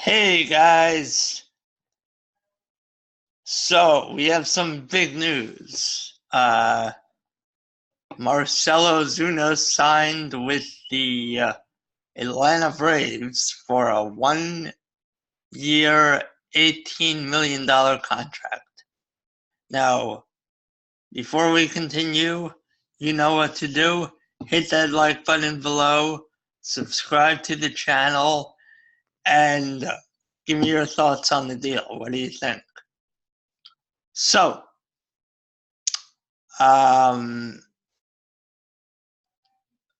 Hey guys, so we have some big news. Marcelo Ozuna signed with the Atlanta Braves for a 1 year, $18 million contract. Now, before we continue, you know what to do. Hit that like button below, subscribe to the channel, and give me your thoughts on the deal. What do you think? So, Um,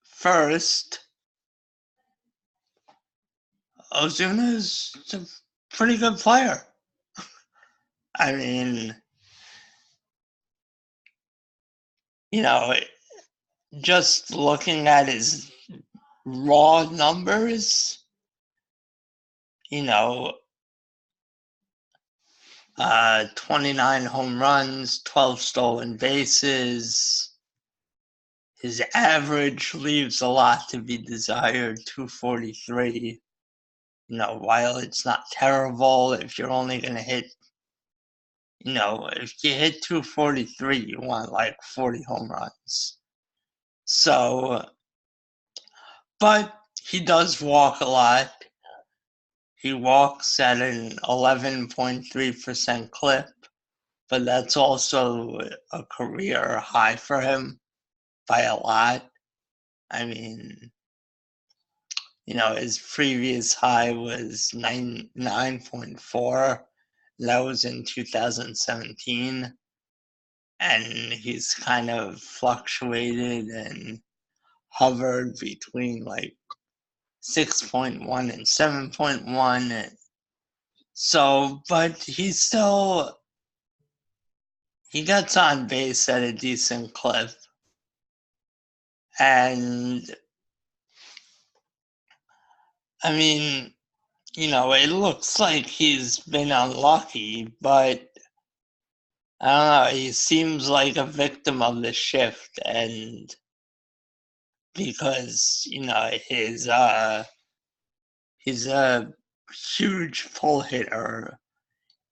first, Ozuna's a pretty good player. I mean, you know, just looking at his raw numbers, you know, 29 home runs, 12 stolen bases. His average leaves a lot to be desired, 243. While it's not terrible, if you're only going to hit if you hit 243, you want like 40 home runs. So, but he does walk a lot. He walks at an 11.3% clip, but that's also a career high for him by a lot. I mean, his previous high was 9.4. That was in 2017. And he's kind of fluctuated and hovered between like 6.1 and 7.1. So, but he gets on base at a decent clip. And I mean, it looks like he's been unlucky, but I don't know, he seems like a victim of the shift. And because, he's a huge pull hitter,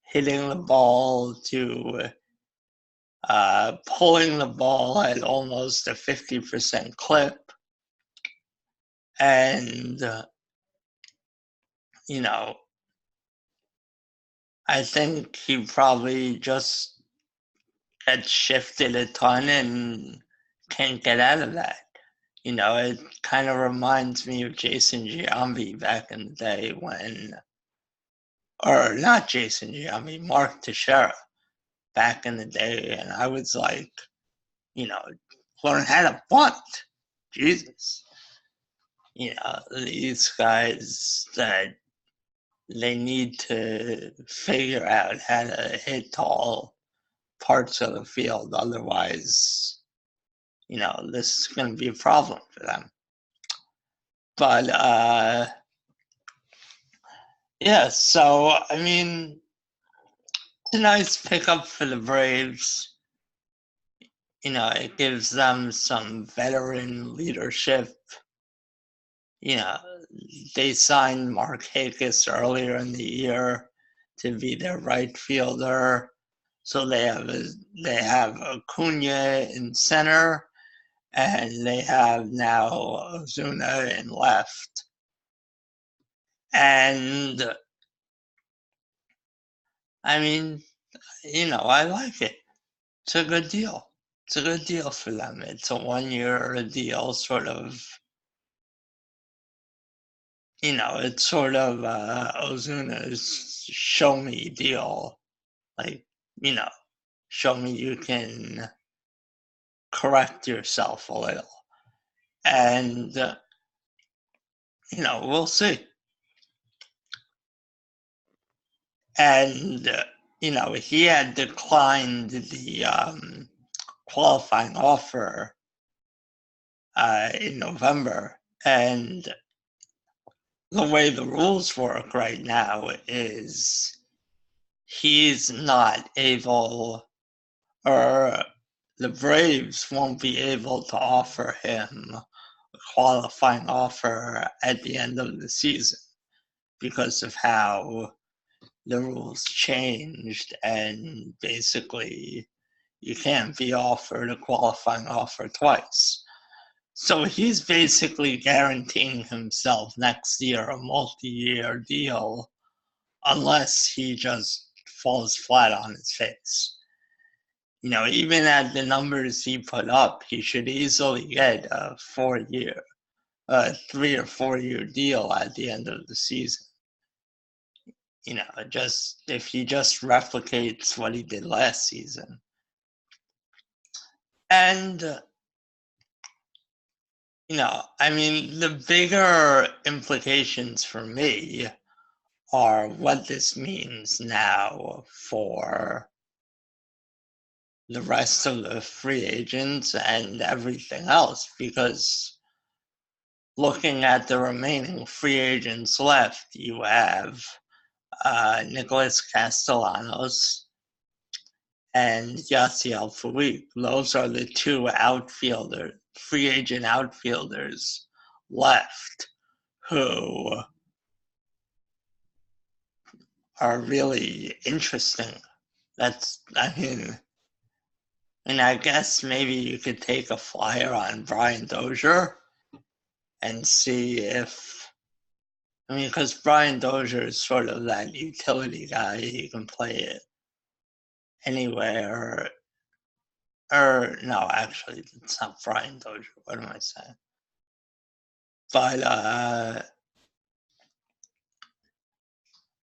hitting the ball to pulling the ball at almost a 50% clip. And, I think he probably just gets shifted a ton and can't get out of that. It kind of reminds me of Jason Giambi back in the day or not Jason Giambi, Mark Teixeira back in the day. And I was like, learn how to bunt. Jesus. These guys that they need to figure out how to hit tall parts of the field. Otherwise, this is going to be a problem for them. But, yeah, so, I mean, it's a nice pickup for the Braves. It gives them some veteran leadership. They signed Mark Hakis earlier in the year to be their right fielder. So they have Acuna in center, and they have now Ozuna in left. And I mean, I like it. It's a good deal. It's a good deal for them. It's a 1 year deal, sort of. It's sort of Ozuna's show me deal. Like, show me you can correct yourself a little. And, we'll see. And, he had declined the qualifying offer in November. And the way the rules work right now is he's not able, or the Braves won't be able to offer him a qualifying offer at the end of the season. because of how the rules changed, and basically you can't be offered a qualifying offer twice. So he's basically guaranteeing himself next year a multi-year deal unless he just falls flat on his face. Even at the numbers he put up, he should easily get a 3 or 4 year deal at the end of the season. Just if he just replicates what he did last season. And, the bigger implications for me are what this means now for the rest of the free agents and everything else, because looking at the remaining free agents left, you have Nicholas Castellanos and Yasiel Puig. Those are the two free agent outfielders left who are really interesting. I guess maybe you could take a flyer on Brian Dozier and see if, because Brian Dozier is sort of that utility guy. He can play it anywhere. Or, no, actually, it's not Brian Dozier. What am I saying?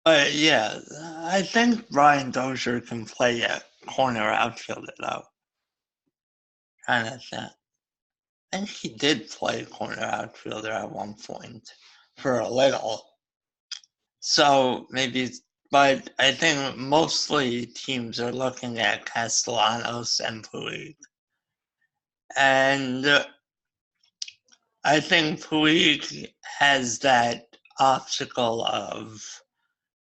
But yeah, I think Brian Dozier can play a corner outfielder, though. Trying to think. I think he did play corner outfielder at one point for a little. So maybe, but I think mostly teams are looking at Castellanos and Puig. And I think Puig has that obstacle of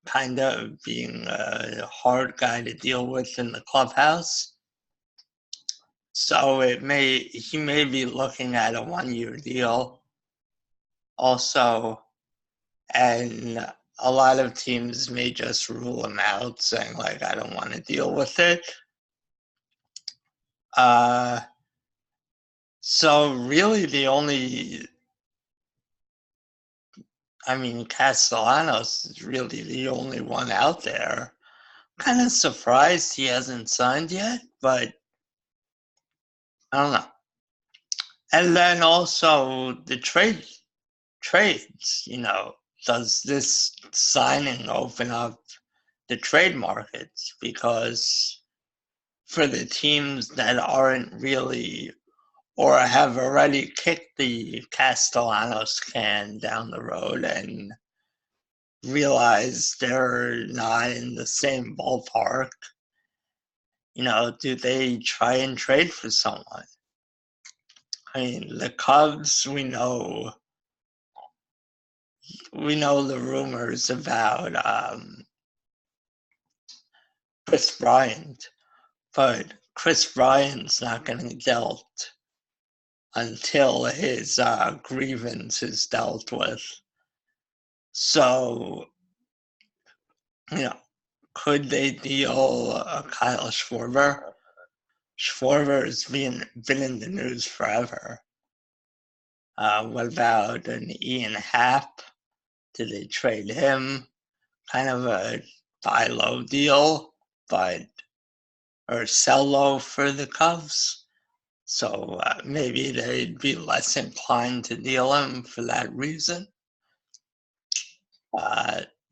kind of being a hard guy to deal with in the clubhouse. So he may be looking at a 1-year deal also, and a lot of teams may just rule him out, saying like, I don't want to deal with it. So really Castellanos is really the only one out there. Kind of surprised he hasn't signed yet, but I don't know. And then also the trades, does this signing open up the trade markets? Because for the teams that aren't really, or have already kicked the Castellanos can down the road and realize they're not in the same ballpark, do they try and trade for someone? The Cubs, we know the rumors about Chris Bryant, but Chris Bryant's not going to get dealt until his grievance is dealt with. So, could they deal Kyle Schwarber? Schwarber has been in the news forever. What about an Ian Happ? Did they trade him? Kind of a buy low deal, or sell low for the Cubs. So maybe they'd be less inclined to deal him for that reason.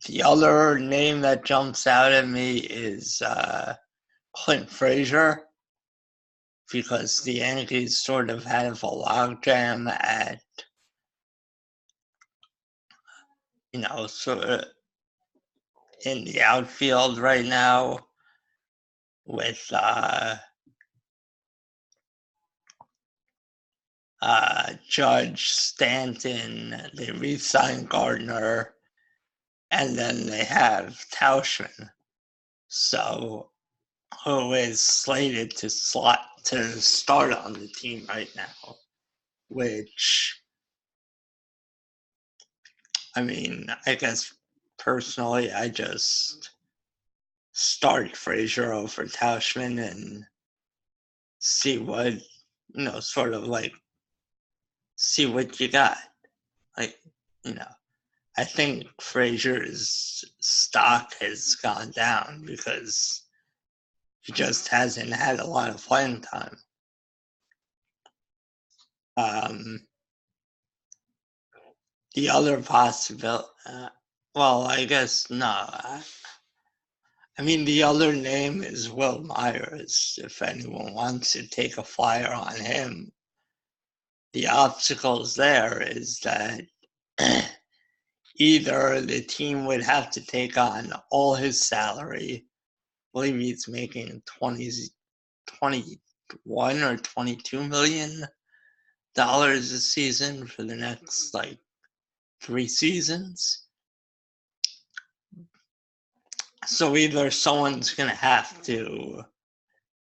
The other name that jumps out at me is Clint Frazier, because the Yankees sort of have a logjam at, sort of in the outfield right now with Judge, Stanton. They re-signed Gardner, and then they have Tauschman, so who is slated to start on the team right now, which, I guess personally, I just start Frazier over Tauschman and see what, sort of like, see what you got. Like, you know, I think Frazier's stock has gone down because he just hasn't had a lot of playing time. The other possibility, well, I guess no. I mean, the other name is Will Myers. If anyone wants to take a flyer on him, the obstacles there is that either the team would have to take on all his salary. I believe he's making 21 or $22 million a season for the next like 3 seasons. So either someone's going to have to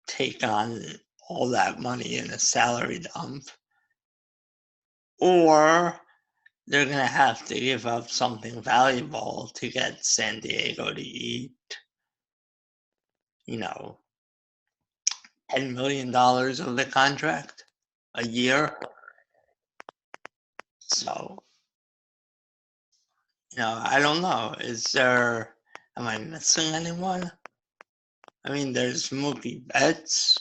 take on all that money in a salary dump, or they're going to have to give up something valuable to get San Diego to eat, $10 million of the contract a year. So, I don't know. Am I missing anyone? I mean, there's Mookie Betts.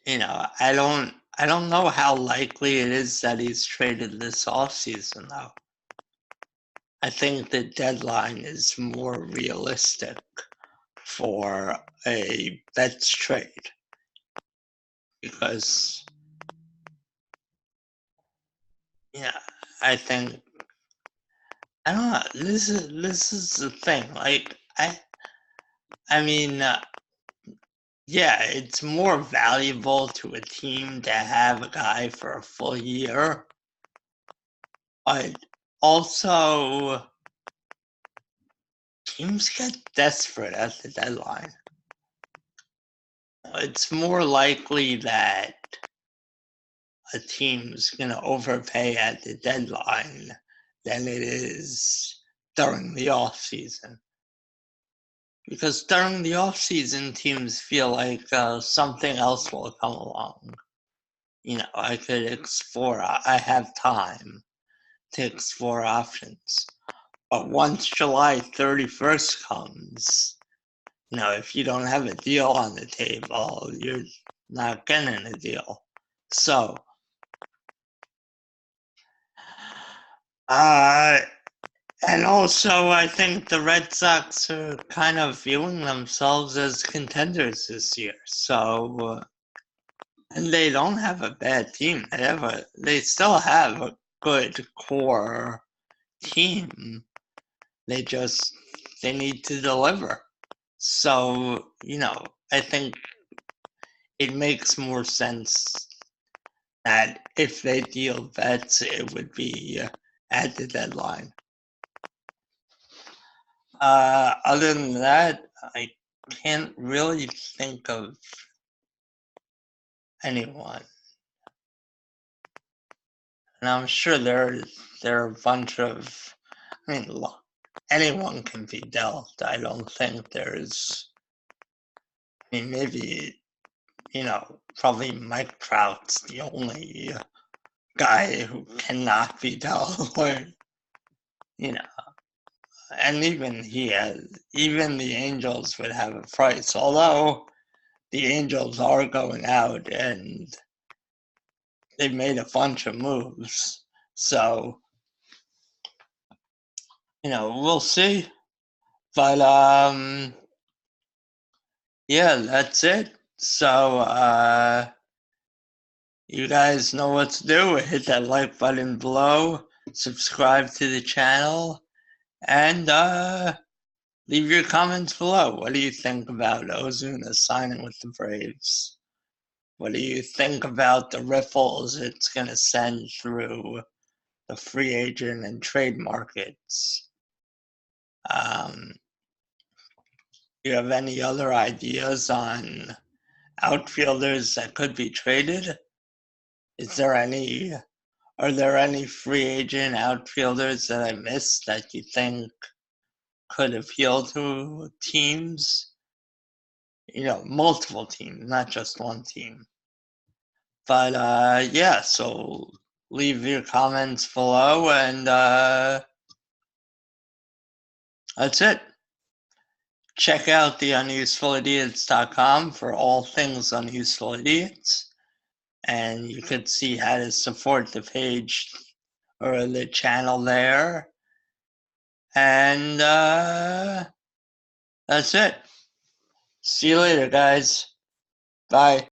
I don't know how likely it is that he's traded this offseason, though. I think the deadline is more realistic for a Betts trade because, I think I don't know. This is the thing. Like I mean, yeah, it's more valuable to a team to have a guy for a full year, but also teams get desperate at the deadline. It's more likely that a team's going to overpay at the deadline than it is during the off season. Because during the off season, teams feel like something else will come along. I could explore. I have time to explore options. But once July 31st comes, if you don't have a deal on the table, you're not getting a deal. So, and also I think the Red Sox are kind of viewing themselves as contenders this year. So, and they don't have a bad team. They still have a good core team. They need to deliver. So, I think it makes more sense that if they deal Betts, it would be at the deadline. Other than that, I can't really think of anyone. And I'm sure there are a bunch of, anyone can be dealt. I don't think there's, maybe, probably Mike Trout's the only guy who cannot be dealt. And even the Angels would have a price. Although the Angels are going out and they've made a bunch of moves. So, we'll see. But, yeah, that's it. So, you guys know what to do. Hit that like button below, subscribe to the channel, and leave your comments below. What do you think about Ozuna signing with the Braves? What do you think about the ripples it's going to send through the free agent and trade markets? Do you have any other ideas on outfielders that could be traded? Is there any Are there any free agent outfielders that I missed that you think could appeal to teams? Multiple teams, not just one team. But yeah, so leave your comments below, and that's it. Check out the unusefulidiots.com for all things Unuseful Idiots, and you could see how to support the page or the channel there. And that's it. See you later, guys. Bye.